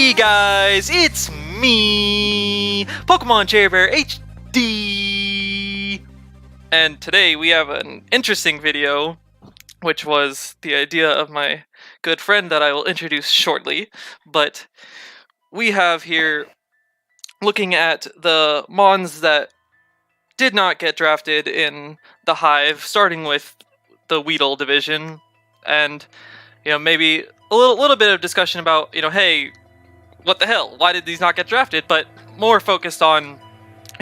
Hey guys, it's me, Pokemon Bear HD, and today we have an interesting video, which was the idea of my good friend that I will introduce shortly. But we have here looking at the Mons that did not get drafted in the Hive, starting with the Weedle division, and maybe a little bit of discussion about hey, what the hell? Why did these not get drafted? But more focused on,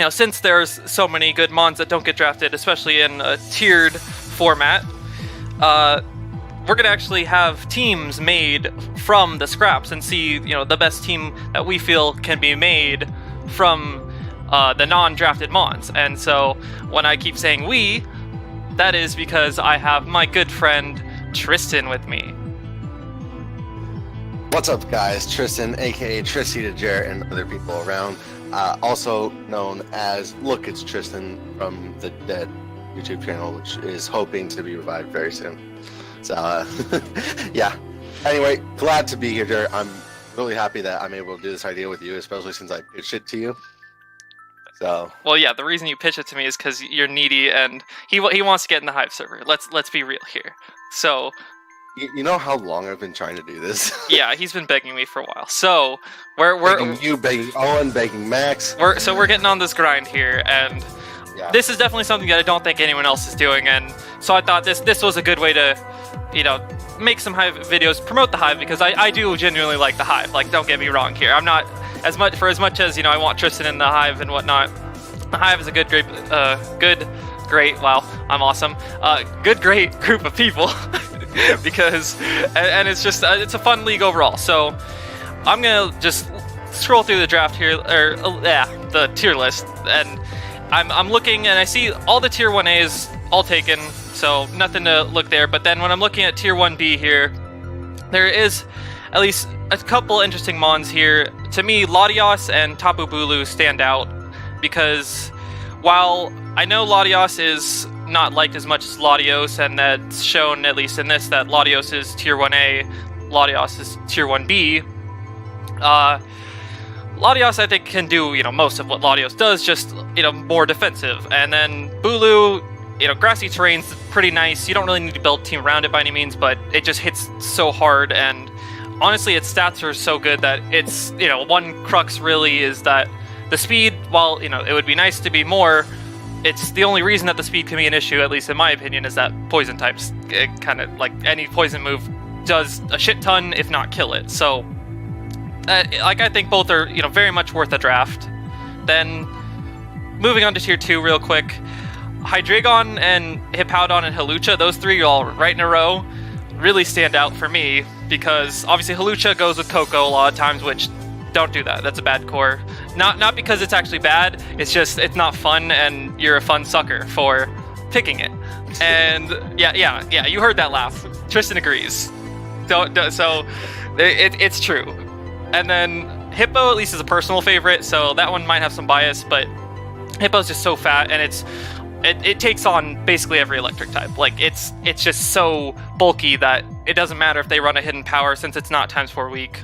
since there's so many good Mons that don't get drafted, especially in a tiered format, we're gonna actually have teams made from the scraps and see, the best team that we feel can be made from the non-drafted Mons. And so when I keep saying we, that is because I have my good friend Tristan with me. What's up, guys? Tristan, aka Tristy to Jarrett and other people around, also known as Look It's Tristan from the Dead YouTube channel, which is hoping to be revived very soon. So, yeah. Anyway, glad to be here, Jarrett. I'm really happy that I'm able to do this idea with you, especially since I pitched it to you. So. Well, yeah, the reason you pitch it to me is because you're needy and he wants to get in the Hive server. Let's be real here. So. You know how long I've been trying to do this? Yeah, he's been begging me for a while. So we're begging you, begging Owen, begging Max. We're getting on this grind here, and this is definitely something that I don't think anyone else is doing. And so I thought this was a good way to, make some Hive videos, promote the Hive, because I do genuinely like the Hive. Like, don't get me wrong here. I'm not as much as I want Tristan in the Hive and whatnot. The Hive is a great, wow, I'm awesome. Great group of people. Because and it's just it's a fun league overall. So I'm gonna just scroll through the draft here, or the tier list, and I'm looking and I see all the tier 1As all taken, so nothing to look there. But then when I'm looking at tier 1B here, there is at least a couple interesting Mons here. To me, Latios and Tapu Bulu stand out because while I know Latios is not liked as much as Latios, and that's shown at least in this that Latios is tier 1A, Latios is tier 1B. Latios I think can do most of what Latios does, just more defensive. And then Bulu, grassy terrain's pretty nice. You don't really need to build a team around it by any means, but it just hits so hard, and honestly its stats are so good that it's one crux really is that the speed, while it would be nice to be more, it's the only reason that the speed can be an issue, at least in my opinion, is that poison types, kind of like any poison move, does a shit ton, if not kill it. So, I think both are, very much worth a draft. Then, moving on to tier 2 real quick, Hydreigon and Hippowdon and Hawlucha, those three all right in a row, really stand out for me, because obviously Hawlucha goes with Coco a lot of times, which don't do that. That's a bad core. Not because it's actually bad. It's just it's not fun, and you're a fun sucker for picking it. And yeah. You heard that laugh. Tristan agrees. So it's true. And then Hippo at least is a personal favorite, so that one might have some bias. But Hippo's just so fat, and it takes on basically every electric type. Like it's just so bulky that it doesn't matter if they run a hidden power, since it's not ×4 weak.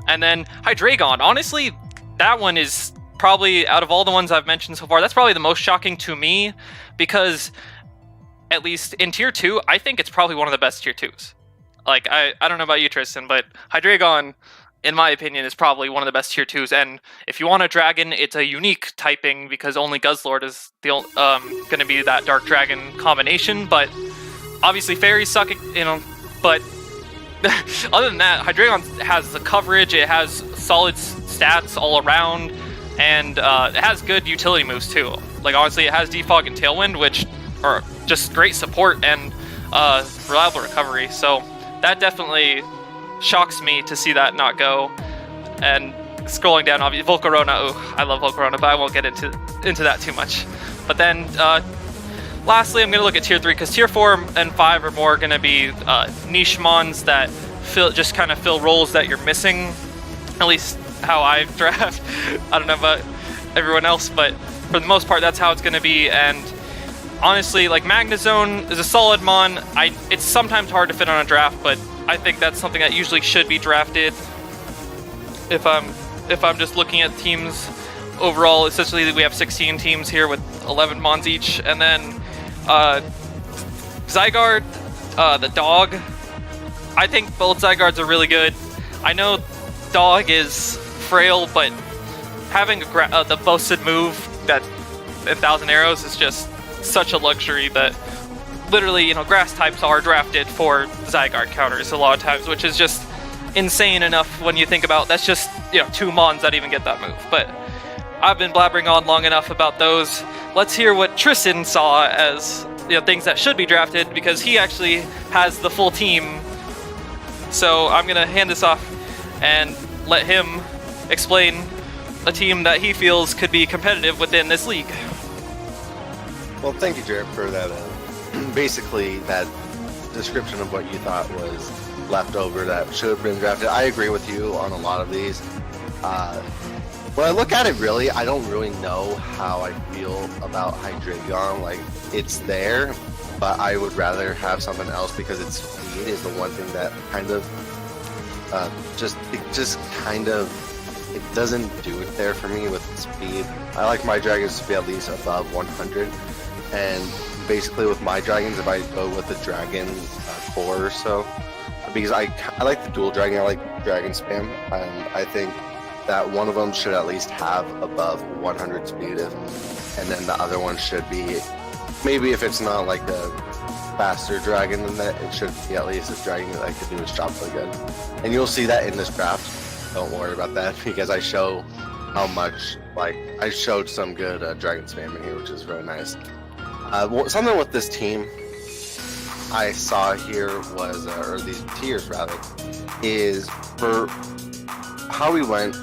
And then Hydreigon, honestly, that one is probably, out of all the ones I've mentioned so far, that's probably the most shocking to me, because at least in tier 2, I think it's probably one of the best tier 2s. Like, I don't know about you, Tristan, but Hydreigon, in my opinion, is probably one of the best tier 2s. And if you want a dragon, it's a unique typing, because only Guzzlord is the going to be that Dark Dragon combination. But obviously fairies suck, but other than that, Hydreigon has the coverage, it has solid stats all around, and it has good utility moves too. Like, honestly, it has Defog and Tailwind, which are just great support and reliable recovery. So that definitely shocks me to see that not go. And scrolling down, obviously, Volcarona. I love Volcarona, but I won't get into that too much. But then, lastly, I'm going to look at tier 3, because tier 4 and 5 are more going to be niche Mons that just kind of fill roles that you're missing. At least how I draft. I don't know about everyone else, but for the most part, that's how it's going to be. And honestly, like, Magnezone is a solid Mon. It's sometimes hard to fit on a draft, but I think that's something that usually should be drafted. if I'm just looking at teams overall, essentially we have 16 teams here with 11 mons each, and then Zygarde, the dog. I think both Zygardes are really good. I know dog is frail, but having the boasted move that 1,000 arrows is just such a luxury that literally, grass types are drafted for Zygarde counters a lot of times, which is just insane enough when you think about that's just 2 mons that even get that move. But I've been blabbering on long enough about those. Let's hear what Tristan saw as things that should be drafted, because he actually has the full team. So I'm gonna hand this off and let him explain a team that he feels could be competitive within this league. Well, thank you, Jared, for that. Basically, that description of what you thought was left over that should have been drafted. I agree with you on a lot of these. When I look at it, really, I don't really know how I feel about Hydreigon. Like, it's there, but I would rather have something else because its speed is the one thing that kind of it doesn't do it there for me with speed. I like my dragons to be at least above 100, and basically with my dragons, if I go with the dragon core or so, because I like the dual dragon, I like dragon spam, and I think that one of them should at least have above 100 speed, and then the other one should be, maybe if it's not like a faster dragon than that, it should be at least a dragon that could do its job really good. And you'll see that in this draft. Don't worry about that, because I show how much, I showed some good dragon spam in here, which is really nice. Something with this team I saw here was, or these tiers rather, is for how we went,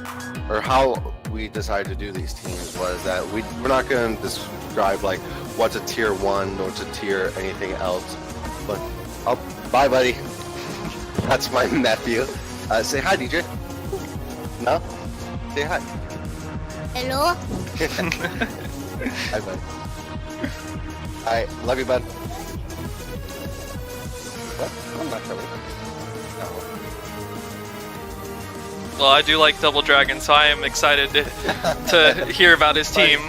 or how we decided to do these teams, was that we're not going to describe what's a tier 1, what's a tier anything else. But bye, buddy. That's my nephew. Say hi, DJ. No? Say hi. Hello? Hi, bud. Alright, love you, bud. What? I'm not telling you. Well, I do like Double Dragon, so I am excited to hear about his team.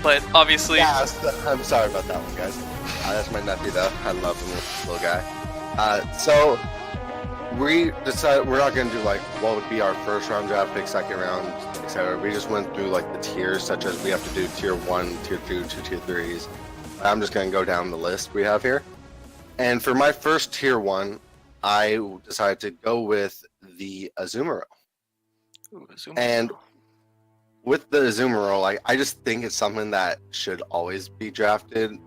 But obviously... Yeah, I'm sorry about that one, guys. That's my nephew, though. I love him, little guy. So, we decided we're not going to do, what would be our first round draft pick, second round, etc. We just went through, the tiers, such as we have to do tier 1, tier 2, 2 tier 3s. I'm just going to go down the list we have here. And for my first tier 1, I decided to go with the Azumarill. And with the Azumarill, I just think it's something that should always be drafted.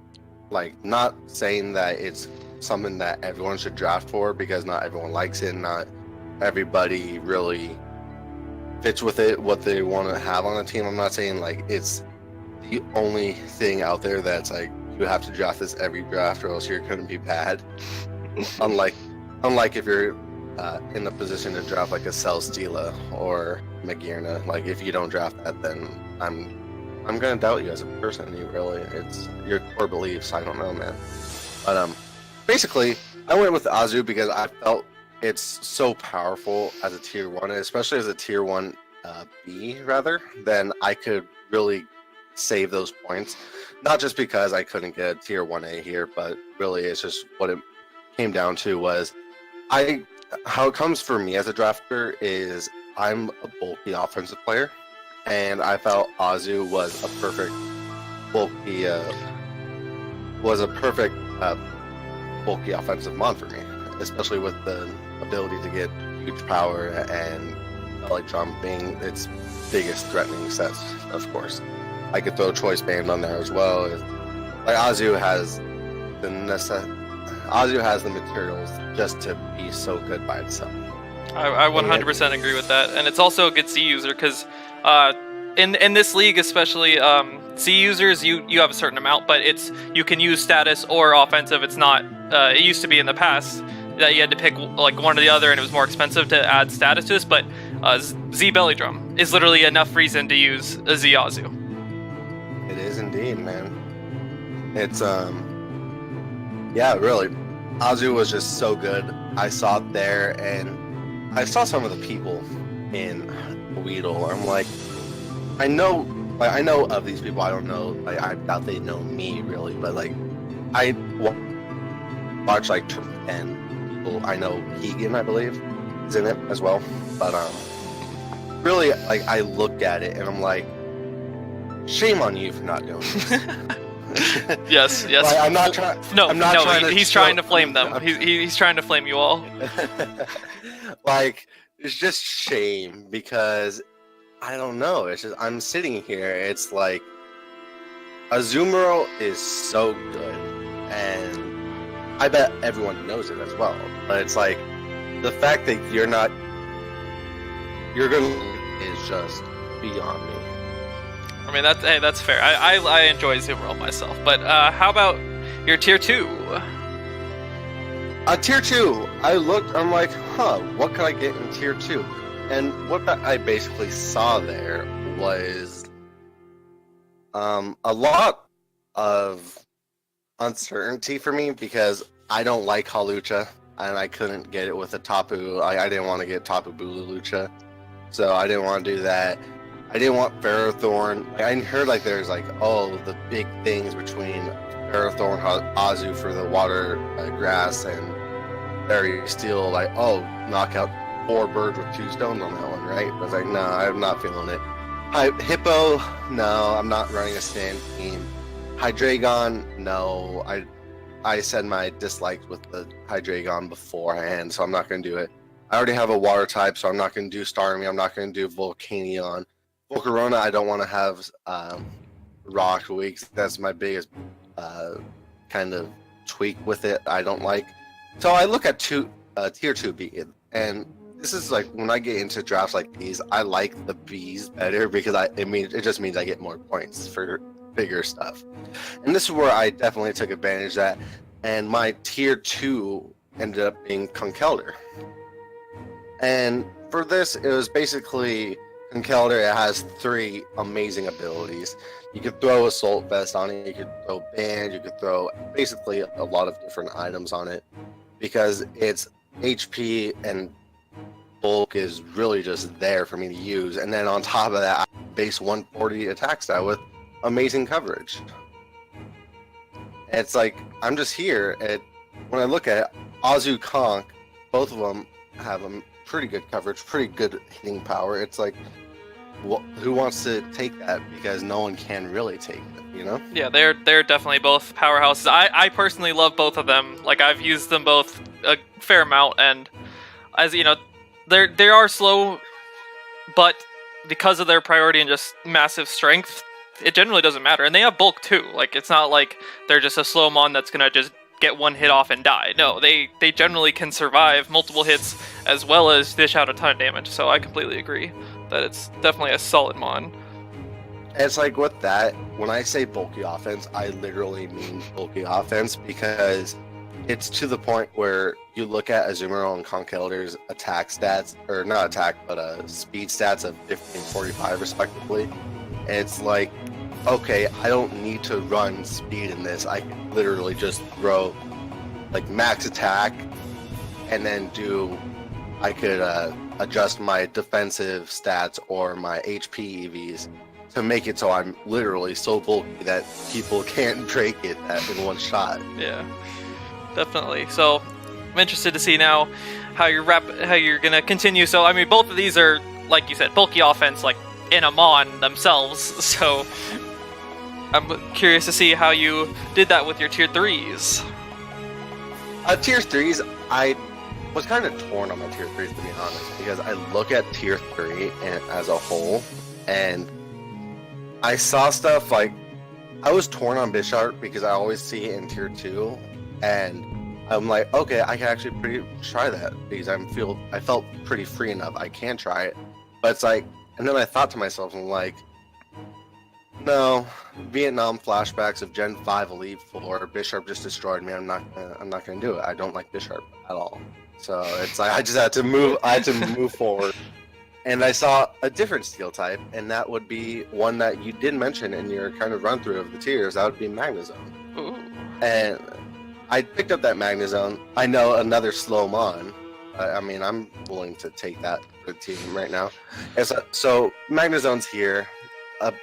Not saying that it's something that everyone should draft for, because not everyone likes it, not everybody really fits with it, what they want to have on a team. I'm not saying it's the only thing out there that's you have to draft this every draft or else you're going to be bad. Unlike if you're in the position to draft a Celesteela or Magearna, if you don't draft that, then I'm gonna doubt you as a person. It's your core beliefs. I don't know, man. But basically, I went with Azu because I felt it's so powerful as a tier 1, especially as a tier 1 B rather, then I could really save those points. Not just because I couldn't get a tier 1A here, but really it's just what it came down to was how it comes for me as a drafter is I'm a bulky offensive player, and I felt Azu was a perfect bulky bulky offensive mon for me, especially with the ability to get huge power and Drum being its biggest threatening sets, of course. I could throw Choice Band on there as well. Azu has the materials just to be so good by itself. I 100% agree with that, and it's also a good C user because in this league especially, C users you have a certain amount, but you can use status or offensive. It's not. It used to be in the past that you had to pick one or the other, and it was more expensive to add status to this. But Z Belly Drum is literally enough reason to use a Z Azu. It is indeed, man. It's yeah, really. Azu was just so good. I saw it there, and I saw some of the people in Weedle. I'm like, I know of these people. I don't know. Like, I doubt they know me really, but like, I watch like and people. I know Keegan, I believe, is in it as well. But really, like, I look at it and I'm like, shame on you for not doing this. Yes. Like, I'm not trying. No, I'm not trying he's trying to flame them. He's trying to flame you all. Like, it's just shame because I don't know. It's just I'm sitting here. It's like Azumarill is so good, and I bet everyone knows it as well. But it's like the fact that you're gonna is just beyond me. I mean, that's fair. I enjoy Azumarill myself, but how about your tier 2? Tier 2, I looked, I'm like, what could I get in tier 2? And what I basically saw there was a lot of uncertainty for me because I don't like Halucha, and I couldn't get it with a Tapu. I didn't want to get Tapu Bulu Lucha, so I didn't want to do that. I didn't want Ferrothorn. I heard like there's like, the big things between Ferrothorn, Azu for the water grass, and Fairy Steel, like, knock out 4 birds with 2 stones on that one, right? I was like, no, I'm not feeling it. Hippo, no, I'm not running a stand team. Hydreigon, no, I said my dislikes with the Hydreigon beforehand, so I'm not going to do it. I already have a water type, so I'm not going to do Starmie. I'm not going to do Volcanion. Volcarona, I don't want to have Rock Weeks. That's my biggest kind of tweak with it. I don't like. So I look at tier 2 B, and this is like when I get into drafts like these, I like the Bs better because it just means I get more points for bigger stuff. And this is where I definitely took advantage of that. And my tier 2 ended up being Conkeldurr. And for this, it was basically Conkeldurr. It has 3 amazing abilities. You could throw Assault Vest on it, you could throw Band, you could throw basically a lot of different items on it because its HP and bulk is really just there for me to use. And then on top of that, I base 140 attack stat with amazing coverage. And it's like, I'm just here, and when I look at it, Azu, Conk, both of them have a pretty good coverage, pretty good hitting power. It's like, who wants to take that? Because no one can really take it, you know? Yeah, they're definitely both powerhouses. I personally love both of them. Like, I've used them both a fair amount, and as you know, they are slow, but because of their priority and just massive strength, it generally doesn't matter. And they have bulk too. Like, it's not like they're just a slow mon that's gonna just get one hit off and die. No, they generally can survive multiple hits as well as dish out a ton of damage. So I completely agree that it's definitely a solid mon. It's like with that, when I say bulky offense, I literally mean bulky offense because it's to the point where you look at Azumarill and Conkeldurr's attack stats, or not attack, but speed stats of 50 and 45 respectively. And it's like, okay, I don't need to run speed in this. I can literally just throw like max attack and then I could adjust my defensive stats or my HP EVs to make it so I'm literally so bulky that people can't break it in one shot. Yeah, definitely. So I'm interested to see now how you're gonna continue. So I mean, both of these are, like you said, bulky offense, like in a mon themselves. So I'm curious to see how you did that with your tier 3s. Tier 3s, I was kind of torn on my tier 3s, to be honest, because I look at tier 3 as a whole, and I saw stuff like, I was torn on Bisharp because I always see it in tier 2, and I'm like, okay, I can actually try that because I felt pretty free enough. I can try it, but it's like, and then I thought to myself, I'm like, no, Vietnam flashbacks of Gen 5 Elite 4, Bisharp just destroyed me. I'm not gonna do it. I don't like Bisharp at all. So it's like I just had to move forward. And I saw a different steel type, and that would be one that you did mention in your kind of run through of the tiers. That would be Magnezone. Ooh. And I picked up that Magnezone. I know another slow mon. I mean, I'm willing to take that for the team right now. And so Magnazone's here.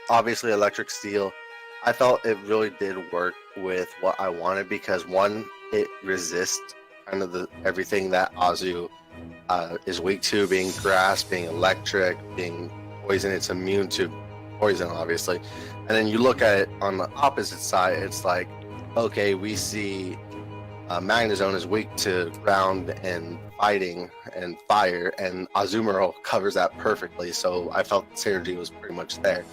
Obviously, Electric Steel. I felt it really did work with what I wanted because one, it resists kind of everything that Azu is weak to, being grass, being electric, being poison. It's immune to poison, obviously. And then you look at it on the opposite side, it's like, okay, we see Magnazone is weak to ground and fighting and fire, and Azumarill covers that perfectly. So I felt the synergy was pretty much there.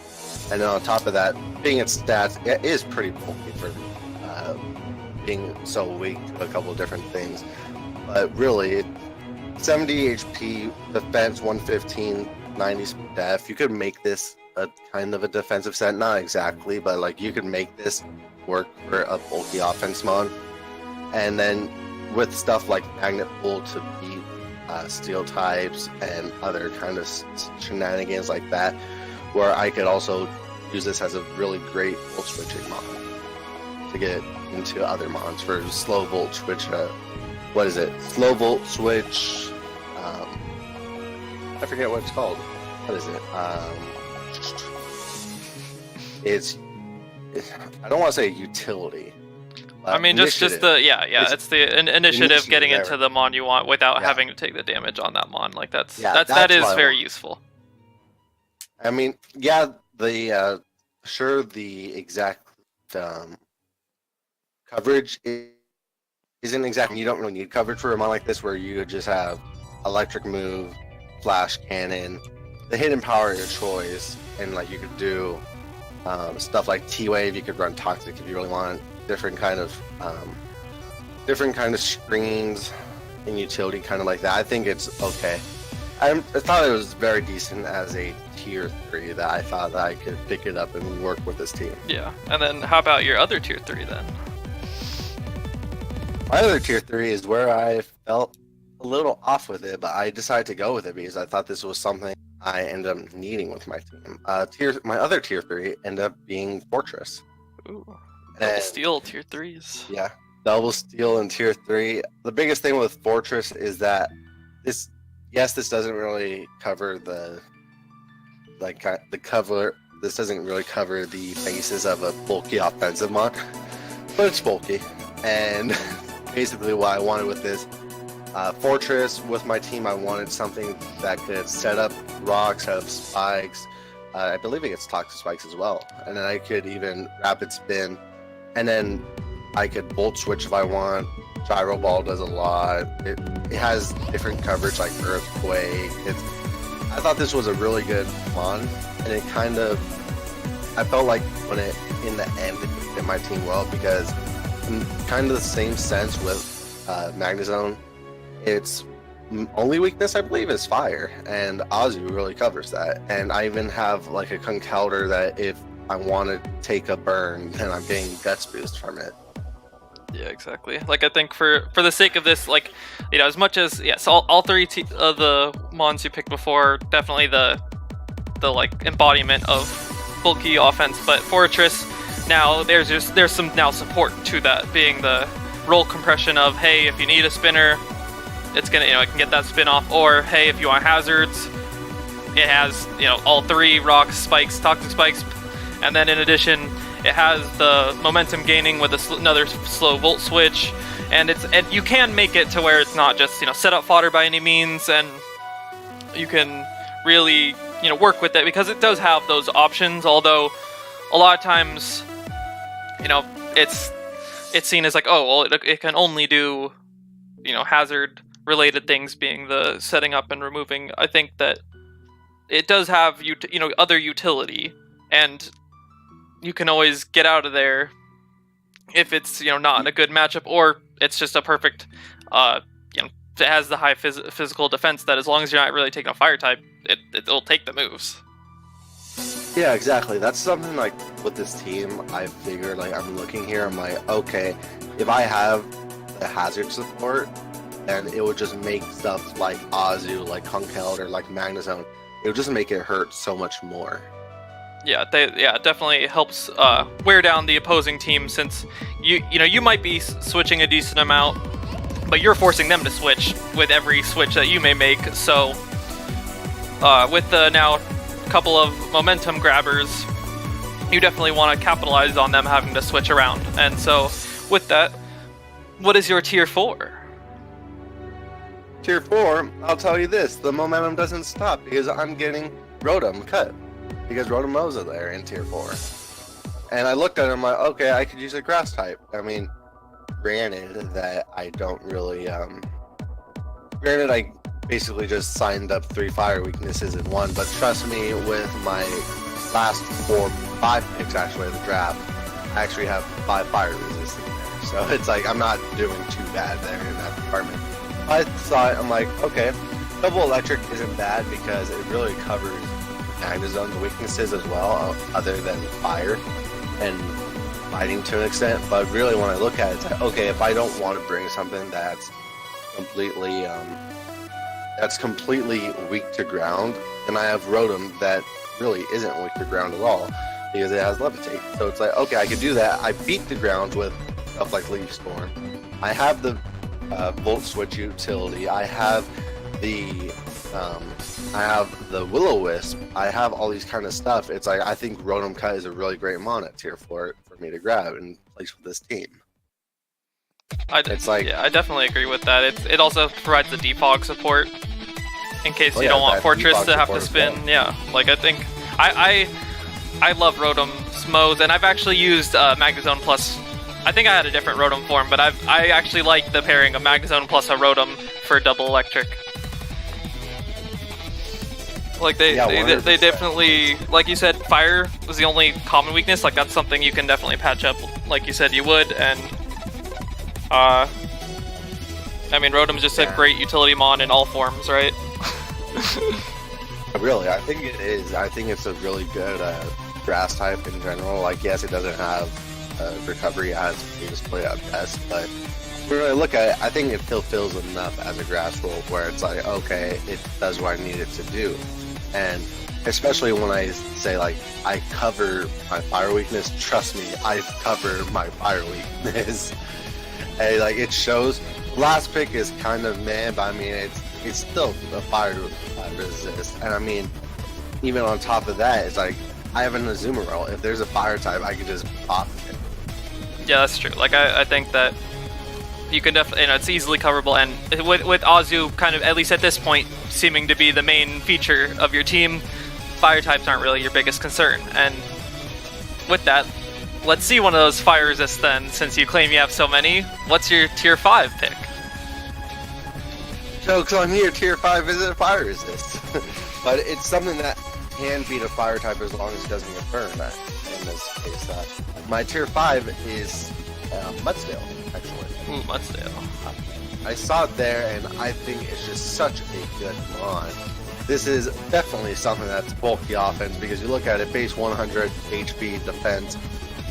And then on top of that, being its stats, it is pretty bulky for being so weak to a couple of different things. But really, 70 HP, defense 115, 90 def. You could make this a kind of a defensive set, not exactly, but like you could make this work for a bulky offense mod. And then with stuff like Magnet Pull to beat steel types and other kind of shenanigans like that, where I could also use this as a really great volt switching mod to get into other mods for slow volt switch. What is it? Slow volt switch. I forget what it's called. What is it? It's I don't want to say utility. I mean, just the it's the initiative getting there. into the mon you want without having to take the damage on that mon. Like that is very useful. I mean, yeah, the the exact coverage isn't exactly. You don't really need coverage for a mon like this, where you just have electric move, flash cannon, the hidden power of your choice, and like you could do stuff like T-Wave. You could run toxic if you really want. Different kind of screens and utility, kind of like that. I think it's okay. I thought it was very decent as a tier 3 that I thought that I could pick it up and work with this team. Yeah, and then how about your other tier 3 then? My other tier 3 is where I felt a little off with it, but I decided to go with it because I thought this was something I ended up needing with my team. My other tier 3 ended up being Fortress. Ooh. Double steel tier 3s. Yeah, double steel in tier 3. The biggest thing with Fortress is that this doesn't really cover this doesn't really cover the basis of a bulky offensive mod, but it's bulky. And basically what I wanted with this Fortress, with my team, I wanted something that could set up rocks, set up spikes. I believe it gets toxic spikes as well. And then I could even rapid spin. And then I could bolt switch if I want. Gyro Ball does a lot. It has different coverage like Earthquake. I thought this was a really good mod, and it kind of, I felt like when it, in the end, it fit my team well, because in kind of the same sense with Magnazone, its only weakness, I believe, is fire, and Azu really covers that. And I even have like a Conkeldurr that if I want to take a burn, then I'm getting guts boost from it. Yeah, exactly. Like, I think for the sake of this, like, you know, as much as, yes, all three of the mons you picked before, definitely the like embodiment of bulky offense, but Fortress, now there's some now support to that, being the roll compression of, hey, if you need a spinner, it's gonna, you know, it can get that spin off, or hey, if you want hazards, it has, you know, all three rocks, spikes, toxic spikes. And then in addition, it has the momentum gaining with another slow volt switch, and you can make it to where it's not just, you know, set up fodder by any means, and you can really, you know, work with it, because it does have those options. Although a lot of times, you know, it's seen as like, oh, well, it can only do, you know, hazard related things, being the setting up and removing. I think that it does have you know, other utility, and you can always get out of there if it's, you know, not a good matchup, or it's just a perfect, you know, it has the high physical defense that as long as you're not really taking a fire type, it'll take the moves. Yeah, exactly. That's something like with this team, I figured, like, I'm looking here, I'm like, okay, if I have the hazard support, then it would just make stuff like Azu, like Conkeldurr, like Magnazone, it would just make it hurt so much more. Yeah, it definitely helps wear down the opposing team, since you know, you might be switching a decent amount, but you're forcing them to switch with every switch that you may make. So with the now couple of momentum grabbers, you definitely want to capitalize on them having to switch around. And so, with that, what is your tier 4? Tier 4, I'll tell you this, the momentum doesn't stop because I'm getting Rotom cut. Because Rotom Mo's there in tier 4. And I looked at him like, okay, I could use a grass type. I mean, granted that I don't really, granted I basically just signed up 3 fire weaknesses in one, but trust me, with my last 5 picks actually of the draft, I actually have 5 fire resistance there. So it's like, I'm not doing too bad there in that department. I saw it, I'm like, okay, double electric isn't bad because it really covers Magnezone's weaknesses as well, other than fire and fighting to an extent. But really, when I look at it, it's like, okay, if I don't want to bring something that's completely weak to ground, then I have Rotom that really isn't weak to ground at all because it has Levitate. So it's like, okay, I could do that. I beat the ground with stuff like Leaf Storm. I have the Volt Switch utility. I have the Will-O-Wisp. I have all these kind of stuff. It's like, I think Rotom Cut is a really great mon at tier 4 for me to grab and place with this team. I definitely agree with that. It also provides the defog support in case you don't want Fortress to have to spin. Well. Yeah, like I think I love Rotom's modes, and I've actually used Magnezone plus. I think I had a different Rotom form, but I actually like the pairing of Magnezone plus a Rotom for double electric. Like they definitely, like you said, fire was the only common weakness. Like that's something you can definitely patch up, like you said you would. And I mean, Rotom's just a great utility mon in all forms, right? Really, I think it is. I think it's a really good grass type in general. Like, yes, it doesn't have recovery as previous play at best, but when I look at it, I think it fulfills enough as a grass role where it's like, okay, it does what I need it to do. And especially when I say, like, I cover my fire weakness, trust me, I cover my fire weakness. And, like, it shows. Last pick is kind of meh, but I mean, it's still a fire resist. And I mean, even on top of that, it's like, I have an Azumarill. If there's a fire type, I can just pop it. Yeah, that's true. Like, I think that you can definitely, it's easily coverable, and with Azu kind of, at least at this point, seeming to be the main feature of your team, fire types aren't really your biggest concern. And with that, let's see one of those fire resists then, since you claim you have so many. What's your tier 5 pick? Joke's on here, tier 5 isn't a fire resist. But it's something that can beat a fire type as long as it doesn't get burned in this case. My tier 5 is Mudsdale, actually. Ooh, Mudsdale. I saw it there, and I think it's just such a good mon. This is definitely something that's bulky offense, because you look at it, base 100 HP defense,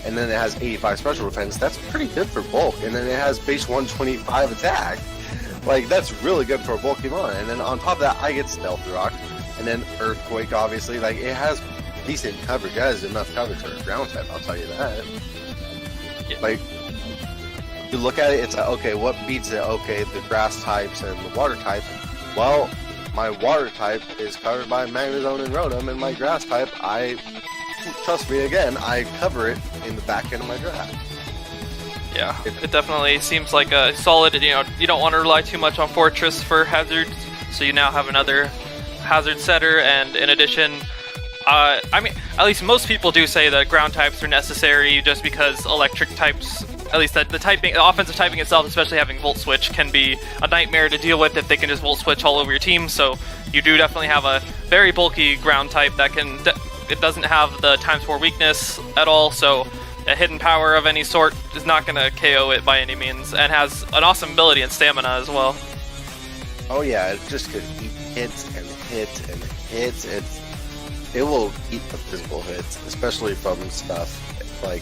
and then it has 85 special defense. That's pretty good for bulk. And then it has base 125 attack. Like, that's really good for a bulky mon. And then on top of that, I get Stealth Rock, and then Earthquake, obviously. Like, it has decent coverage. It has enough coverage for a ground type, I'll tell you that. Yeah. Like, you look at it, it's like, okay, what beats it? Okay, the grass types and the water types. Well, my water type is covered by Magnezone and Rotom, and my grass type, trust me again, I cover it in the back end of my draft. Yeah, it definitely seems like a solid, you don't want to rely too much on Fortress for hazards, so you now have another hazard setter, and in addition, I mean, at least most people do say that ground types are necessary just because electric types, at least the offensive typing itself, especially having Volt Switch, can be a nightmare to deal with if they can just Volt Switch all over your team, so you do definitely have a very bulky ground type that can, it doesn't have the ×4 weakness at all, so a hidden power of any sort is not going to KO it by any means, and has an awesome ability and stamina as well. Oh yeah, it just could eat hits and hits and hits. It will eat the physical hits, especially from stuff like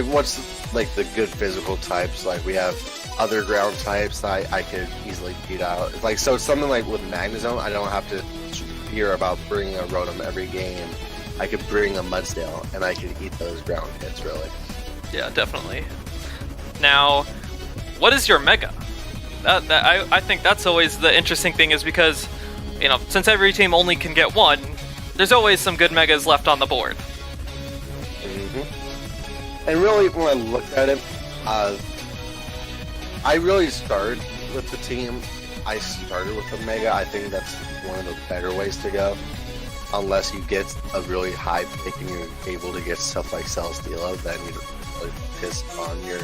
what's like the good physical types. Like, we have other ground types that I could easily beat out. Like, so something like with Magnezone, I don't have to fear about bringing a Rotom every game. I could bring a Mudsdale, and I could eat those ground hits, really. Yeah, definitely. Now, what is your Mega? I think that's always the interesting thing, is because since every team only can get one, there's always some good megas left on the board. And really, when I looked at it, I really started with the team. I started with the Mega. I think that's one of the better ways to go. Unless you get a really high pick and you're able to get stuff like Celesteela, then you really piss on your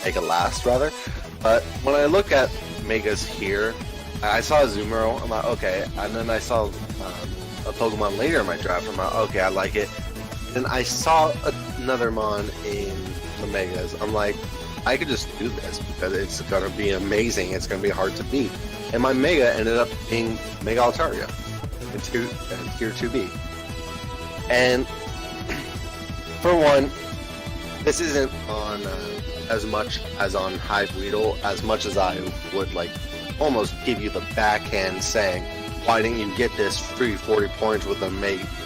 Mega last, rather. But when I look at Megas here, I saw a Azumarill, I'm like, okay. And then I saw a Pokemon later in my draft, I'm like, okay, I like it. Then I saw another Mon in the Megas. I'm like, I could just do this because it's gonna be amazing. It's gonna be hard to beat. And my Mega ended up being Mega Altaria in Tier 2B. And for one, this isn't on as much as on Hive Weedle, as much as I would like almost give you the backhand saying, why didn't you get this free 40 points with an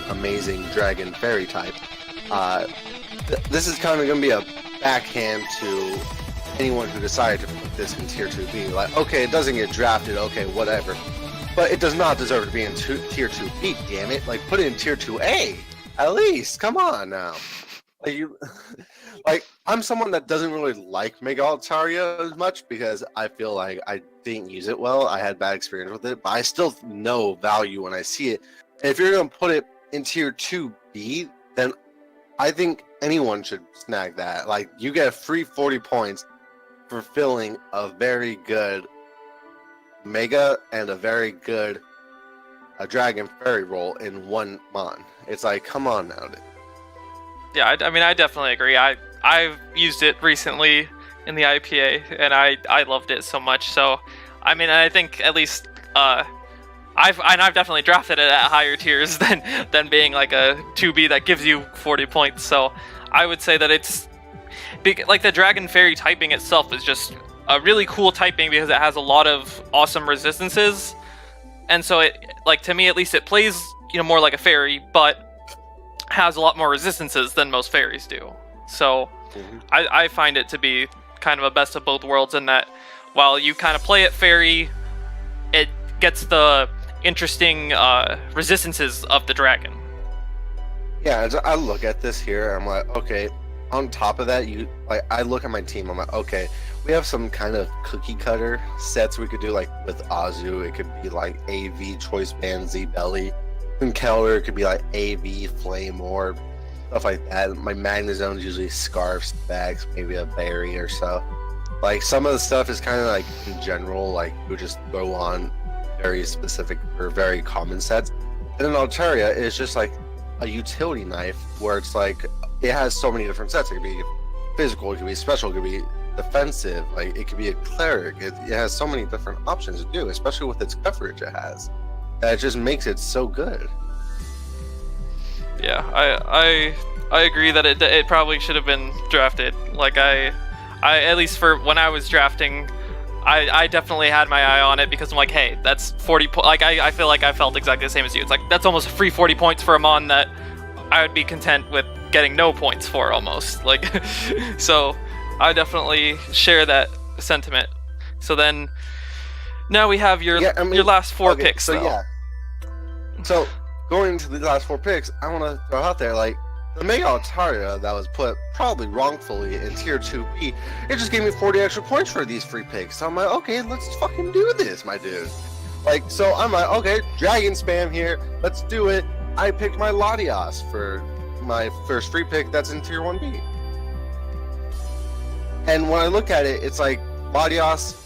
amazing Dragon Fairy type? This is kind of going to be a backhand to anyone who decided to put this in Tier 2B. Like, okay, it doesn't get drafted, okay, whatever. But it does not deserve to be in Tier 2B, damn it. Like, put it in Tier 2A, at least. Come on now. Like, I'm someone that doesn't really like Mega Altaria as much because I feel like I didn't use it well. I had bad experience with it, but I still know value when I see it. And if you're going to put it in Tier 2B, then I think anyone should snag that. Like, you get a free 40 points for filling a very good Mega and a very good Dragon Fairy role in one Mon. It's like, come on now, dude. Yeah, I mean, I definitely agree. I've used it recently in the IPA, and I loved it so much. So, I mean, I think at least I've definitely drafted it at higher tiers than being like a 2B that gives you 40 points. So, I would say that it's like the Dragon Fairy typing itself is just a really cool typing because it has a lot of awesome resistances, and so it, like, to me at least, it plays more like a fairy, but has a lot more resistances than most fairies do. So I find it to be kind of a best of both worlds in that while you kind of play it fairy, it gets the interesting resistances of the dragon. Yeah, as I look at this here, I'm like, okay, on top of that, I look at my team, I'm like, okay, we have some kind of cookie cutter sets we could do, like with Azu, it could be like AV Choice Band Z Belly. In Keller, it could be like AV Flame Orb, stuff like that. My Magnezone is usually Scarfs, Bags, maybe a Berry or so. Like, some of the stuff is kind of like in general, like you just go on very specific or very common sets. And then Altaria is just like a utility knife where it's like it has so many different sets. It could be physical, it could be special, it could be defensive, like it could be a cleric. It has so many different options to do, especially with its coverage it has. That just makes it so good. Yeah, I agree that it probably should have been drafted. Like I at least for when I was drafting, I definitely had my eye on it because I'm like, hey, that's 40 like I feel like I felt exactly the same as you. It's like that's almost a free 40 points for a Mon that I would be content with getting no points for almost. Like so I definitely share that sentiment. So then now we have your last four picks. So yeah. So going into the last four picks, I want to throw out there, like, the Mega Altaria that was put probably wrongfully in Tier 2B, it just gave me 40 extra points for these free picks. So I'm like, okay, let's fucking do this, my dude. Like, so I'm like, okay, Dragon Spam here, let's do it. I picked my Latias for my first free pick that's in Tier 1B. And when I look at it, it's like, Latias,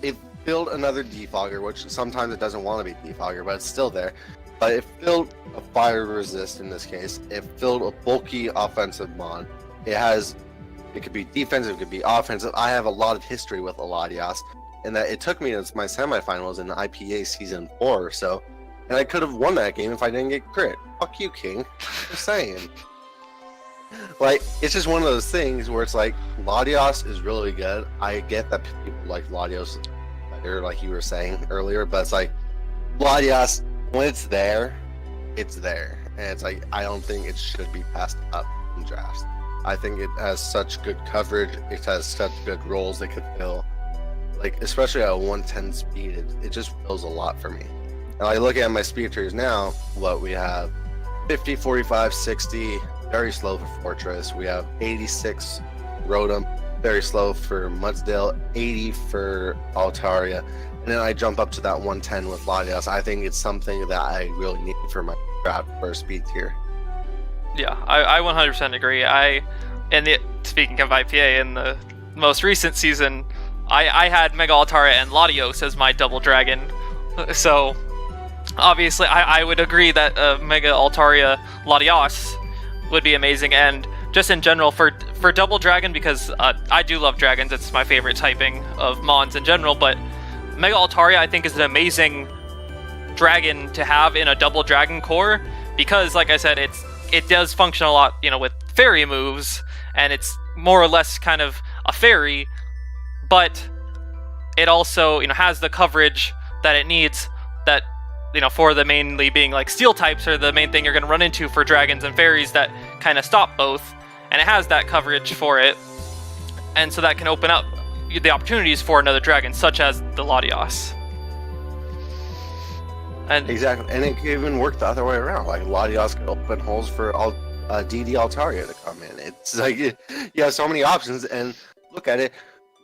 it filled another Defogger, which sometimes it doesn't want to be Defogger, but it's still there. But it filled a fire resist in this case. It filled a bulky offensive Mon. It could be defensive, it could be offensive. I have a lot of history with Latias, and that it took me to my semifinals in the IPA Season 4 or so, and I could have won that game if I didn't get crit. Fuck you, King. Just saying. Like, it's just one of those things where it's like, Latias is really good. I get that people like Latios better, like you were saying earlier, but it's like, Latias, when it's there, it's there. And it's like, I don't think it should be passed up in drafts. I think it has such good coverage, it has such good roles it could fill. Like, especially at 110 speed, it just fills a lot for me. And I look at my speed tiers now, what we have 50, 45, 60, very slow for Fortress. We have 86 Rotom, very slow for Mudsdale, 80 for Altaria. And then I jump up to that 110 with Latios. I think it's something that I really need for my draft for a speed tier. Yeah, I 100% agree. Speaking of IPA, in the most recent season, I had Mega Altaria and Latios as my double dragon. So, obviously, I would agree that Mega Altaria Latios would be amazing. And just in general, for double dragon, because I do love dragons, it's my favorite typing of Mons in general, but Mega Altaria, I think, is an amazing dragon to have in a double dragon core, because, like I said, it does function a lot, with fairy moves, and it's more or less kind of a fairy, but it also, has the coverage that it needs, that, for the mainly being like steel types are the main thing you're going to run into for dragons and fairies that kind of stop both, and it has that coverage for it, and so that can open up the opportunities for another dragon, such as the Latios. And exactly, and it can even work the other way around. Like Latios can open holes for DD Altaria to come in. It's like you have so many options, and look at it.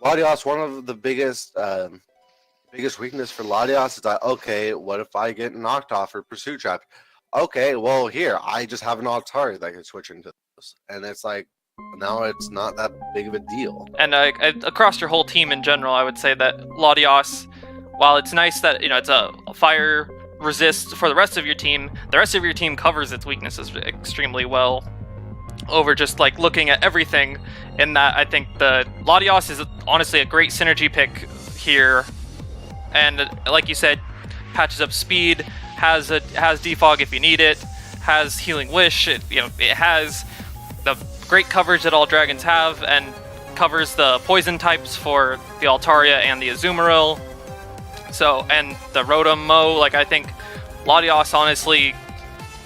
Latios, one of the biggest weakness for Latios is that, okay, what if I get knocked off or pursuit trap? Okay, well here I just have an Altaria that can switch into this, and it's like, now it's not that big of a deal. And across your whole team in general, I would say that Latios, while it's nice that it's a fire resist for the rest of your team covers its weaknesses extremely well. Over just like looking at everything in that, I think the Latios is honestly a great synergy pick here, and like you said, patches up speed, has defog if you need it, has healing wish. It has the great coverage that all dragons have, and covers the poison types for the Altaria and the Azumarill. So, and the Rotom Mo, like, I think Latios honestly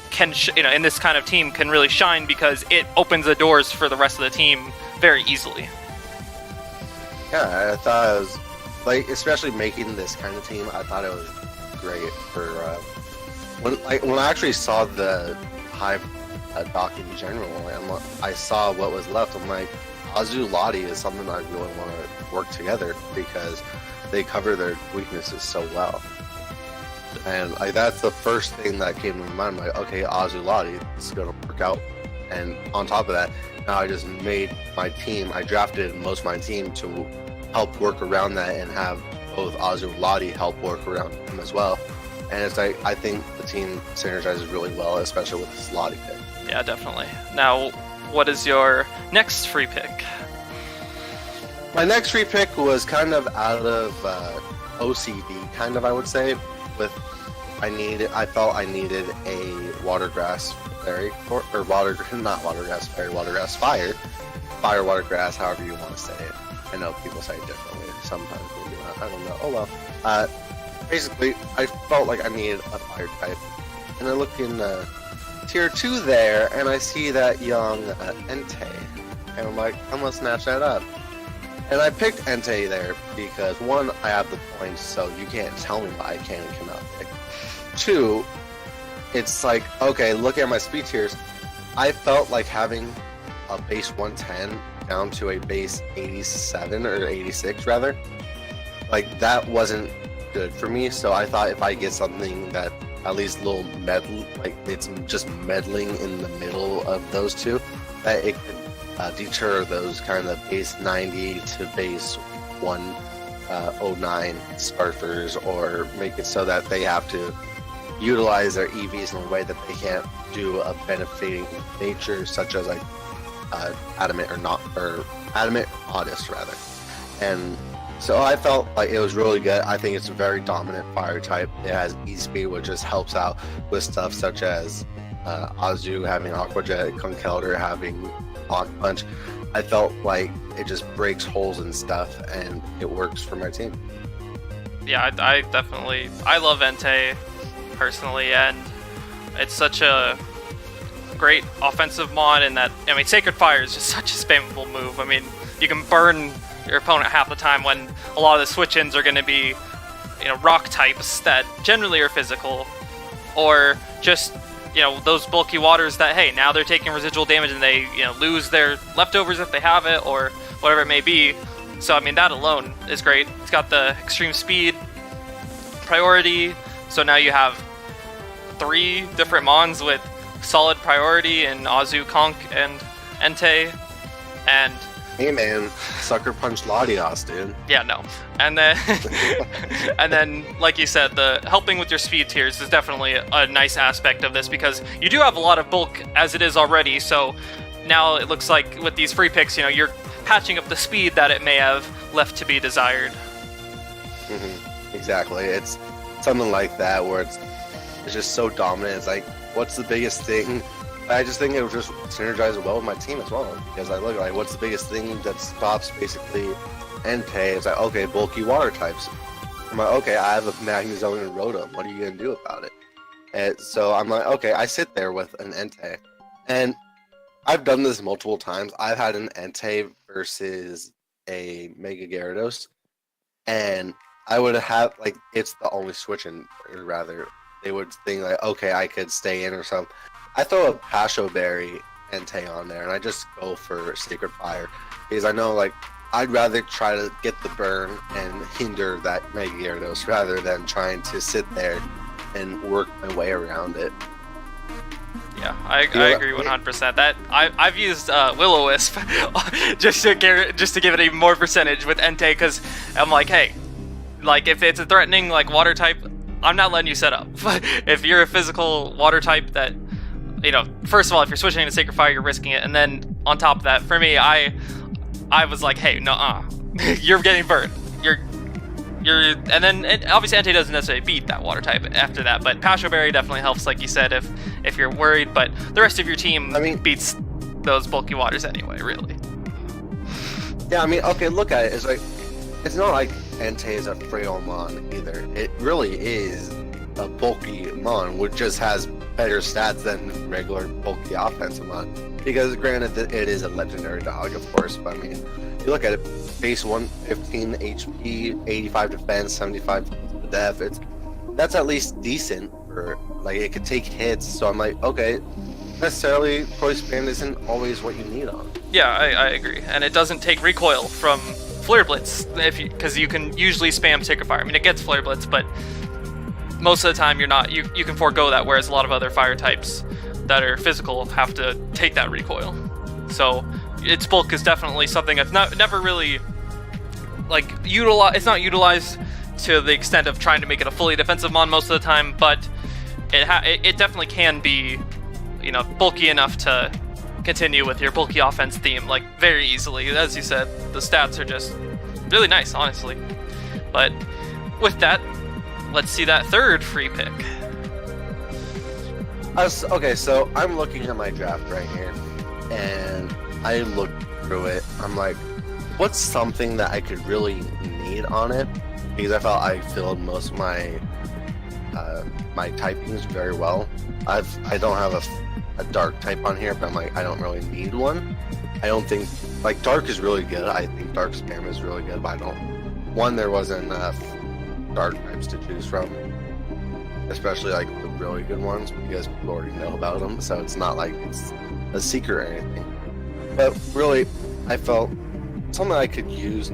can, in this kind of team, can really shine because it opens the doors for the rest of the team very easily. Yeah, I thought it was, like, especially making this kind of team, I thought it was great for, when I actually saw the Hive doc in general, and I saw what was left, I'm like, Azu Lati is something I really want to work together because they cover their weaknesses so well. And like that's the first thing that came to my mind, like, okay, Azu Lati, this is going to work out. And on top of that, now I just made my team, I drafted most of my team to help work around that and have both Azu Lati help work around them as well. And it's like, I think the team synergizes really well, especially with this Lati pick. Yeah, definitely. Now, what is your next free pick? My next free pick was kind of out of OCD, kind of, I would say. I felt I needed a watergrass fairy, or watergrass fire watergrass, however you want to say it. I know people say it differently. Sometimes maybe not. I don't know. Oh well. Basically, I felt like I needed a fire type, and I look in tier 2 there, and I see that young Entei, and I'm like, I'm gonna snatch that up. And I picked Entei there because, one, I have the points, so you can't tell me what I can and cannot pick. 2, it's like, okay, look at my speed tiers. I felt like having a base 110 down to a base 87 or 86 rather, like that wasn't good for me. So I thought if I get something that at least a little like it's just meddling in the middle of those two, that it could deter those kind of base 90 to base 109 Sparfers, or make it so that they have to utilize their EVs in a way that they can't do a benefiting nature, such as like adamant modest rather. And so I felt like it was really good. I think it's a very dominant fire type. It has E-Speed, which just helps out with stuff such as Azu having Aqua Jet, Conkeldurr having Hawk Punch. I felt like it just breaks holes and stuff, and it works for my team. Yeah, I love Entei personally, and it's such a great offensive mod in that, I mean, Sacred Fire is just such a spammable move. I mean, you can burn your opponent half the time when a lot of the switch-ins are going to be, rock types that generally are physical, or just those bulky waters that, hey, now they're taking residual damage and they lose their leftovers if they have it, or whatever it may be. So I mean, that alone is great. It's got the extreme speed, priority, so now you have 3 different mons with solid priority in Azu, Conk, and Entei, and hey man, sucker punch Latios, dude. yeah, no. And then and then, like you said, the helping with your speed tiers is definitely a nice aspect of this, because you do have a lot of bulk as it is already, so now it looks like with these free picks, you're patching up the speed that it may have left to be desired. Exactly. It's something like that where it's just so dominant. It's like, what's the biggest thing? I just think it would just synergize well with my team as well, because I look like, what's the biggest thing that stops basically Entei? It's like, okay, bulky water types. I'm like, okay, I have a Magnezone and Rotom. What are you gonna do about it? And so I'm like, okay, I sit there with an Entei, and I've done this multiple times. I've had an Entei versus a Mega Gyarados, and I would have, like, it's the only switch in, or rather, they would think like, okay, I could stay in or something. I throw a Pasho Berry Entei on there, and I just go for Sacred Fire, because I know, like, I'd rather try to get the burn and hinder that Mega Gyarados rather than trying to sit there and work my way around it. Yeah, I agree 100%. That I've used Will-O-Wisp just to give it even more percentage with Entei, because I'm like, hey, like, if it's a threatening like water type, I'm not letting you set up. If you're a physical water type that, first of all, if you're switching to Sacred Fire, you're risking it, and then on top of that, for me, I was like, hey, no, you're getting burned. And then obviously Entei doesn't necessarily beat that water type after that, but Pasho Berry definitely helps, like you said, if you're worried. But the rest of your team, beats those bulky waters anyway, really. Yeah, I mean, okay, look at it. It's like, it's not like Entei is a frail mon either. It really is a bulky mon, which just has better stats than regular bulky offensive mon. Because granted, it is a legendary dog, of course, but I mean, you look at it, base 115 HP, 85 defense, 75 def. That's at least decent for, like, it could take hits. So I'm like, okay, necessarily Choice Band isn't always what you need on. Yeah, I agree, and it doesn't take recoil from Flare Blitz, because you can usually spam Sacred Fire. I mean, it gets Flare Blitz, but most of the time you can forego that, whereas a lot of other fire types that are physical have to take that recoil. So its bulk is definitely something that's never really like it's not utilized to the extent of trying to make it a fully defensive mon most of the time, but it definitely can be bulky enough to continue with your bulky offense theme, like, very easily. As you said, the stats are just really nice, honestly. But with that, let's see that third free pick. Okay, so I'm looking at my draft right here, and I looked through it. I'm like, what's something that I could really need on it? Because I felt I filled most of my my typings very well. I don't have a dark type on here, but I'm like, I don't really need one. I don't think, like, dark is really good. I think dark spam is really good, but there wasn't enough dark types to choose from, especially like the really good ones, because people already know about them, so it's not like it's a secret or anything. But really, I felt something I could use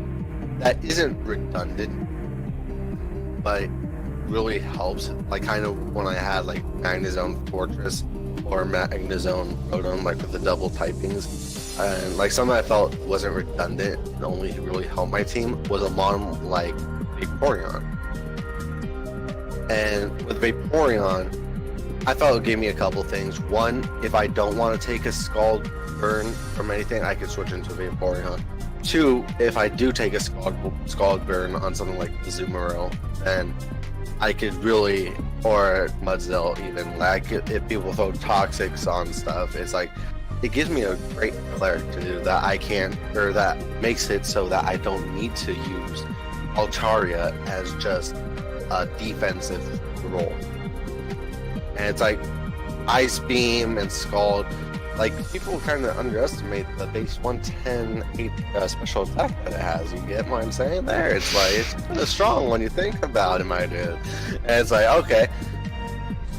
that isn't redundant, but really helps, like, kind of when I had like Magnezone Fortress or Magnezone Rotom, like with the double typings, and like something I felt wasn't redundant and only really helped my team was a mon like Vaporeon. And with Vaporeon, I felt it gave me a couple things. One, if I don't want to take a Scald Burn from anything, I could switch into Vaporeon. Two, if I do take a Scald Burn on something like Azumarill, then I could really, or Mudzel even, like, if people throw Toxics on stuff, it's like, it gives me a great cleric to do that I can't, or that makes it so that I don't need to use Altaria as just a defensive role. And it's like Ice Beam and Scald like people kind of underestimate the base 110 special attack that it has. You get what I'm saying there? It's like it's kind of strong when you think about it, my dude. And it's like okay,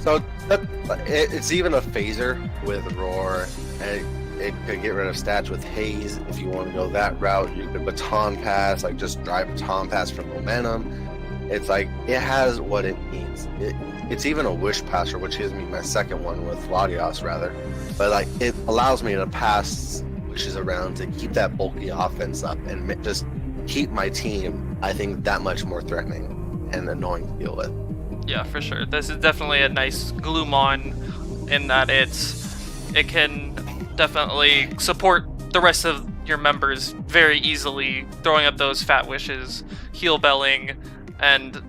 so it's even a phaser with Roar, and it could get rid of stats with Haze if you want to go that route. You could baton pass, like just drive baton pass for momentum. It's like it has what it needs. It's even a wish passer, which gives me my second one with Latios rather. But like it allows me to pass wishes around to keep that bulky offense up and just keep my team, I think, that much more threatening and annoying to deal with. Yeah, for sure. This is definitely a nice Gloomon in that it can definitely support the rest of your members very easily, throwing up those fat wishes, heal belling, and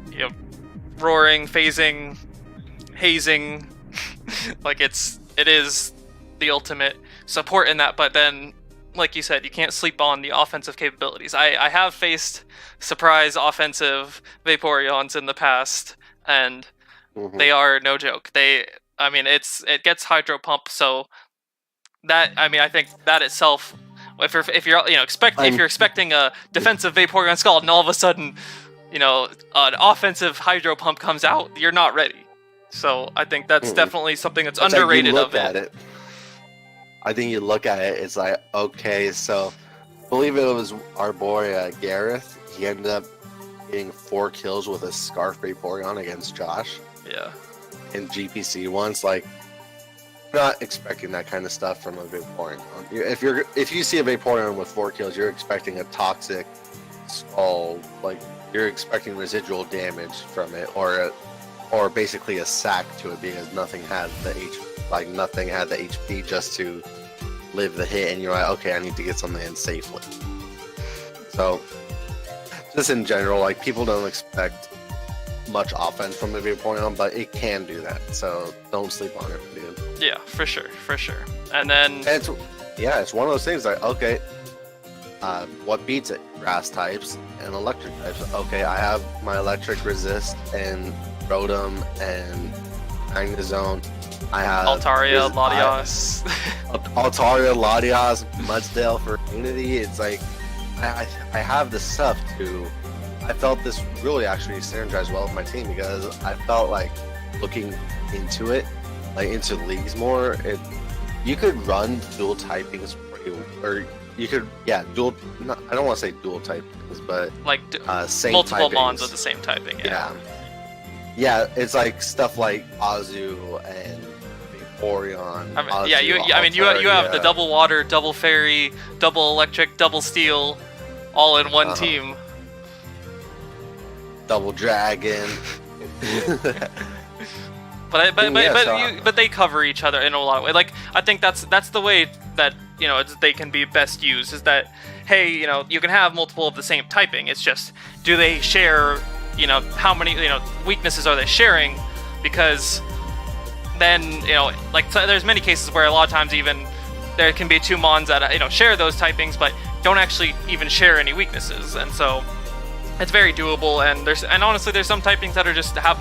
roaring, phasing, hazing. Like it is the ultimate support in that. But then, like you said, you can't sleep on the offensive capabilities. I have faced surprise offensive Vaporeons in the past, and they are no joke. It gets Hydro Pump, so that I think that itself, if you're expecting a defensive Vaporeon Scald and all of a sudden an offensive Hydro Pump comes out, you're not ready. So I think that's definitely something that's underrated of it. I think you look at it, it's like, okay, so I believe it was our boy Gareth. He ended up getting 4 kills with a Scarf Vaporeon against Josh. Yeah. In GPC once, like, not expecting that kind of stuff from a Vaporeon. If you see a Vaporeon with 4 kills, you're expecting a toxic skull, like you're expecting residual damage from it, or basically a sack to it because nothing had the HP just to live the hit, and you're like, okay, I need to get something in safely. So just in general, like people don't expect much offense from the Vaporeon, but it can do that. So don't sleep on it, dude. Yeah, for sure. And then it's one of those things like, okay, what beats it? Grass types and electric types. Okay, I have my electric resist and Rotom and Magnezone. I have Altaria, Latios. Altaria, Latios, Mudsdale for Unity. It's like I have the stuff to. I felt this really actually synergized well with my team because I felt like looking into it, like into leagues more. You could run dual typings or you could dual. I don't want to say dual typings, but like same multiple typings. mons with the same typing. Yeah, it's like stuff like Azu and Vaporeon. You have the double water, double fairy, double electric, double steel, all in one team. Double dragon. But they cover each other in a lot of ways. Like I think that's the way that they can be best used. Is that hey, you can have multiple of the same typing. It's just do they share? How many weaknesses are they sharing? Because then so there's many cases where a lot of times even there can be 2 mons that share those typings but don't actually even share any weaknesses, and so it's very doable. And honestly, there's some typings that are just have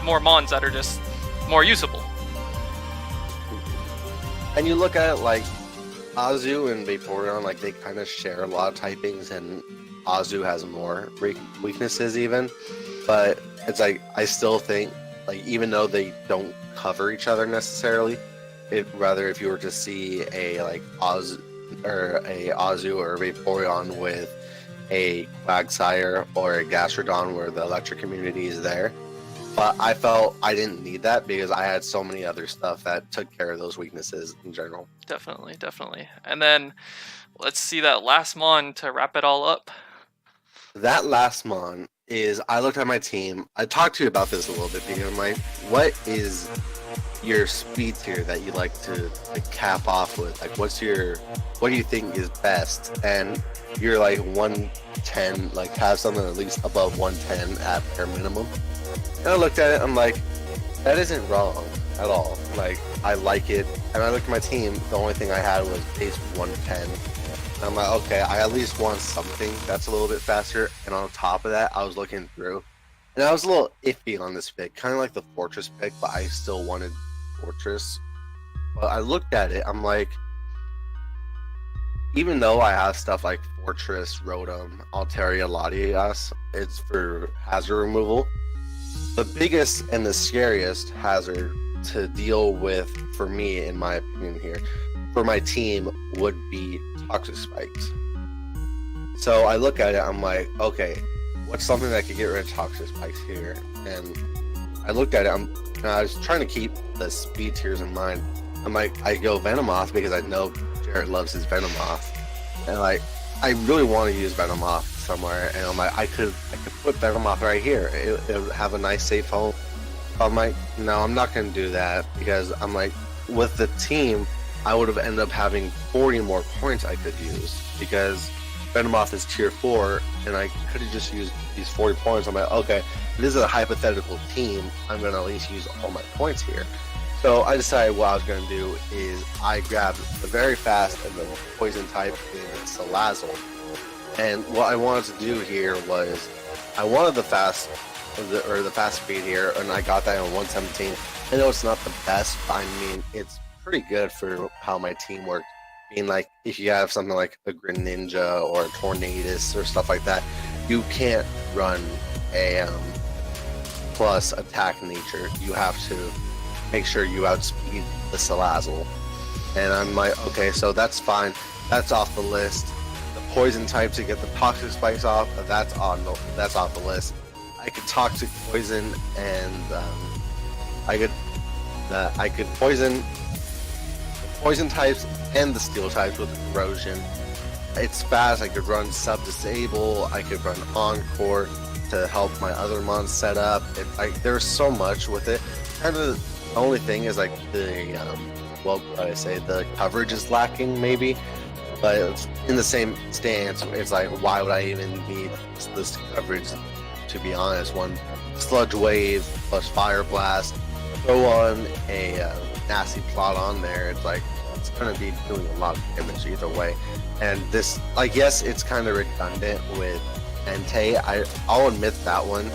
more mons that are just more usable. And you look at it like Azu and Vaporeon, like they kind of share a lot of typings, and Azu has more weaknesses even, but it's like I still think like even though they don't cover each other necessarily, rather if you were to see a like Azu or a Vaporeon with a Quagsire or a Gastrodon where the electric community is there, but I felt I didn't need that because I had so many other stuff that took care of those weaknesses in general. Definitely. And then let's see that last mon to wrap it all up. That last mon is, I looked at my team. I talked to you about this a little bit because I'm like, what is your speed tier that you like to cap off with? Like, what do you think is best? And you're like 110, like have something at least above 110 at bare minimum. And I looked at it, I'm like, that isn't wrong at all. Like, I like it. And I looked at my team, the only thing I had was base 110. I'm like, okay, I at least want something that's a little bit faster. And on top of that, I was looking through, and I was a little iffy on this pick, kind of like the Fortress pick, but I still wanted Fortress But I looked at it, I'm like, even though I have stuff like Fortress, Rotom, Altaria, Latias, it's for hazard removal. The biggest and the scariest hazard to deal with for me, in my opinion here, for my team would be Toxic Spikes. So I look at it, I'm like, okay, what's something that could get rid of Toxic Spikes here? And I looked at it, and I was trying to keep the speed tiers in mind. I'm like, I go Venomoth because I know Jared loves his Venomoth, and like, I really want to use Venomoth somewhere, and I'm like, I could put Venomoth right here. It would have a nice safe home. I'm like, no, I'm not gonna do that because I'm like, with the team, I would have ended up having 40 more points I could use because Venomoth is tier 4, and I could have just used these 40 points. I'm like, okay, this is a hypothetical team. I'm gonna at least use all my points here. So I decided what I was going to do is I grabbed the very fast and the poison type in Salazzle. And what I wanted to do here was I wanted the fast speed here, and I got that in 117. I know it's not the best, but I mean, it's pretty good for how my team works. Being like, if you have something like a Greninja or a Tornadus or stuff like that, you can't run a plus attack nature. You have to make sure you outspeed the Salazzle. And I'm like, okay, so that's fine. That's off the list. The poison type to get the Toxic Spikes off, that's off the list. I could Toxic Poison, and I could poison the poison types and the steel types with Corrosion. It's fast. I could run Sub-Disable. I could run Encore to help my other mons set up. There's so much with it. Kind of the only thing is like the the coverage is lacking maybe, but it's in the same stance. It's like, why would I even need this coverage? To be honest, one Sludge Wave plus Fire Blast, throw on a nasty plot on there. It's like it's gonna be doing a lot of damage either way. And this, I guess, it's kind of redundant with Entei. I'll admit that one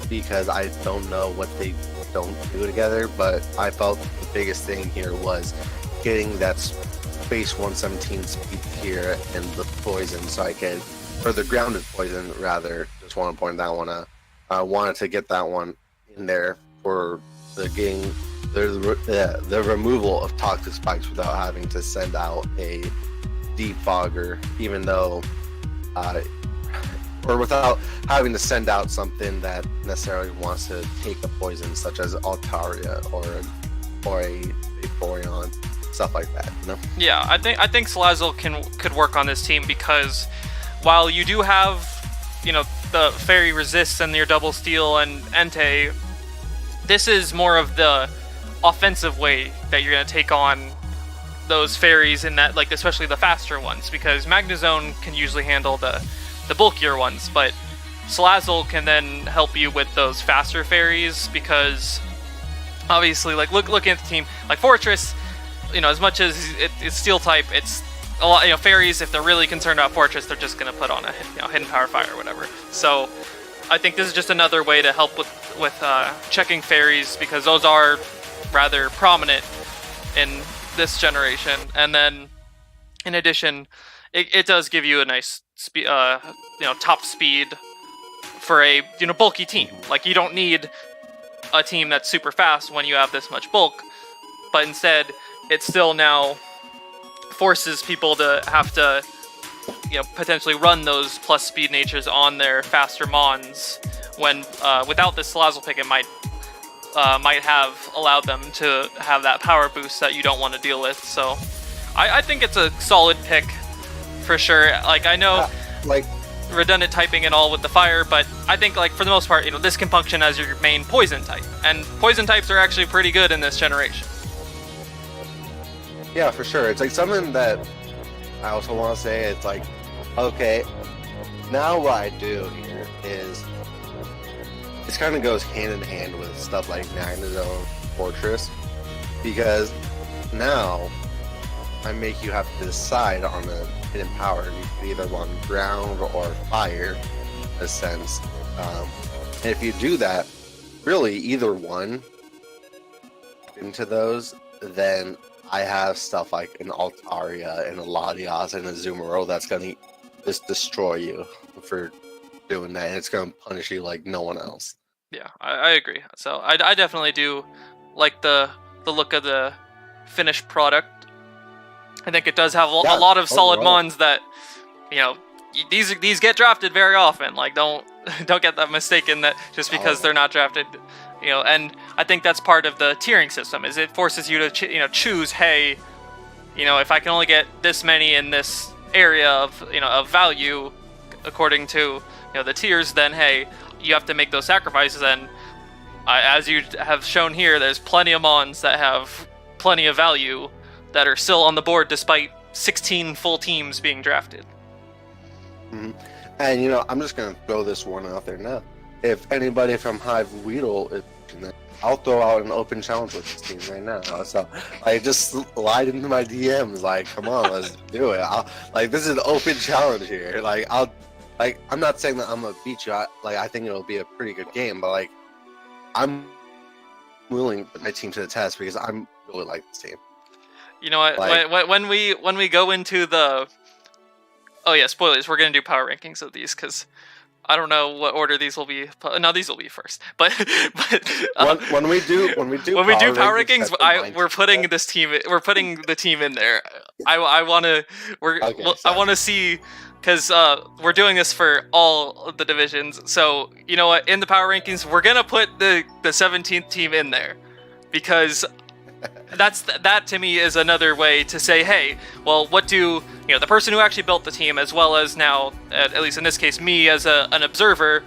because I don't know what they don't do together, but I felt the biggest thing here was getting that base 117 speed here and the poison, so I could, or the grounded poison rather. Just want to point that one out. I wanted to get that one in there for the getting the removal of Toxic Spikes without having to send out a Defogger, even though or without having to send out something that necessarily wants to take a poison, such as Altaria or a Vaporeon, stuff like that. You know? Yeah, I think Salazzle could work on this team because while you do have, the Fairy Resists and your Double Steel and Entei, this is more of the offensive way that you're gonna take on those fairies in that, like, especially the faster ones, because Magnezone can usually handle the bulkier ones, but Salazzle can then help you with those faster fairies, because obviously, like, looking at the team, like Fortress, as much as it's steel type, it's a lot, fairies, if they're really concerned about Fortress, they're just gonna put on a hidden power fire or whatever. So I think this is just another way to help with checking fairies, because those are rather prominent in this generation. And then in addition, it does give you a nice speed, top speed for a bulky team. Like, you don't need a team that's super fast when you have this much bulk, but instead it still now forces people to have to potentially run those plus speed natures on their faster mons, when without this Salazzle pick, it might have allowed them to have that power boost that you don't want to deal with. So I think it's a solid pick for sure. Like, I know redundant typing and all with the fire, but I think, like, for the most part, this can function as your main poison type, and poison types are actually pretty good in this generation. Yeah, for sure. It's like something that I also want to say. It's like, okay, now what I do here is this kind of goes hand in hand with stuff like Magnezone, Fortress, because now I make you have to decide on a hidden power. You can either run ground or fire, in a sense. And if you do that, really either one into those, then I have stuff like an Altaria and a Latias and a Zumaro that's gonna just destroy you for doing that, and it's gonna punish you like no one else. Yeah, I agree. So I definitely do like the look of the finished product. I think it does have a lot of solid mons that, you know, these get drafted very often. Like don't get that mistaken that just because they're not drafted, you know. And I think that's part of the tiering system, is it forces you to choose. Hey, you know, if I can only get this many in this area of of value according to the tiers, then hey, you have to make those sacrifices. And as you have shown here, there's plenty of mons that have plenty of value that are still on the board despite 16 full teams being drafted. Mm-hmm. And I'm just gonna throw this one out there now. If anybody from Hive Weedle is, I'll throw out an open challenge with this team right now. So just slide into my DMs. Like, come on, let's do it. This is an open challenge here. I'm not saying that I'm gonna beat you. I think it'll be a pretty good game, but I'm willing to put my team to the test because I'm really like this team. You know what? When we go into the spoilers, we're gonna do power rankings of these because I don't know what order these will be. No, these will be first. But when we do power rankings, we're putting this team. We're putting the team in there. I want to see, because we're doing this for all of the divisions. So you know what? In the power rankings, we're gonna put the 17th team in there because that to me is another way to say, hey, well, what do the person who actually built the team, as well as now, at least in this case, me as an observer,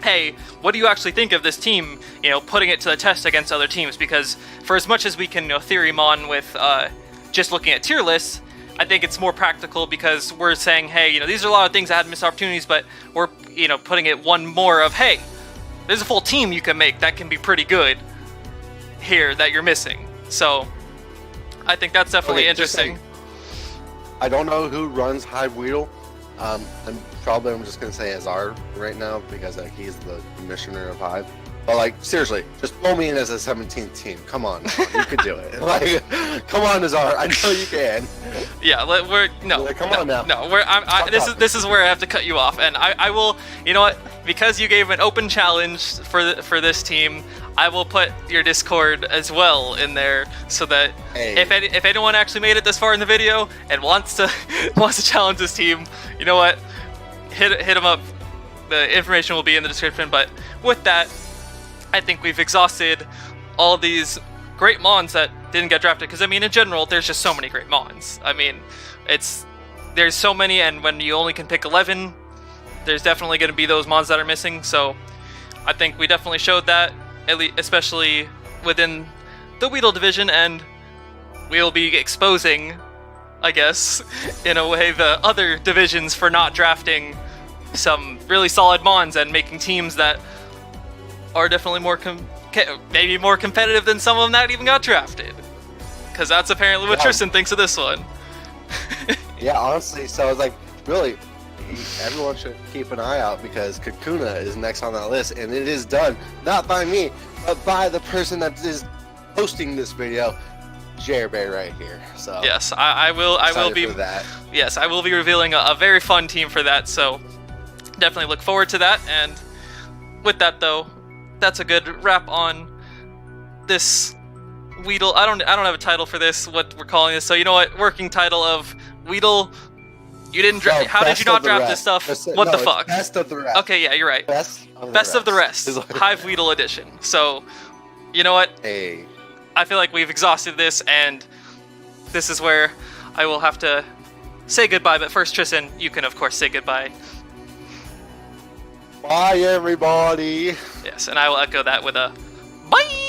hey, what do you actually think of this team, putting it to the test against other teams? Because for as much as we can theory mon with just looking at tier lists, I think it's more practical because we're saying, hey, these are a lot of things that had missed opportunities, but we're putting it one more of, hey, there's a full team you can make that can be pretty good here that you're missing. So I think that's definitely interesting. I don't know who runs Hive Weedle. I'm just gonna say Azar right now because he's the commissioner of Hive. But seriously, just throw me in as a 17th team. Come on, you could do it. Come on, Azar. I know you can. Yeah, come on now. No, this is where I have to cut you off, and I will. You know what? Because you gave an open challenge for this team, I will put your Discord as well in there so that if anyone actually made it this far in the video and wants to challenge this team, you know what? Hit them up. The information will be in the description. But with that, I think we've exhausted all these great mons that didn't get drafted. Because in general, there's just so many great mons. There's so many, and when you only can pick 11, there's definitely going to be those mons that are missing. So I think we definitely showed that, especially within the Weedle division, and we'll be exposing, I guess, in a way, the other divisions for not drafting some really solid mons and making teams that are definitely maybe more competitive than some of them that even got drafted. Because that's apparently what Tristan thinks of this one. Yeah, honestly, so it's really, everyone should keep an eye out because Kakuna is next on that list, and it is done not by me, but by the person that is hosting this video, Jerbear right here. So yes, I will be. That. Yes, I will be revealing a very fun team for that. So definitely look forward to that. And with that, though, that's a good wrap on this Weedle. I don't have a title for this. What we're calling this. So you know what? Working title of Weedle. You didn't draft. How did you not draft this stuff? What the fuck? Best of the rest. Okay, yeah, you're right. Best of the rest. Hive Weedle edition. So, you know what? Hey. I feel like we've exhausted this, and this is where I will have to say goodbye. But first, Tristan, you can of course say goodbye. Bye, everybody. Yes, and I will echo that with a bye.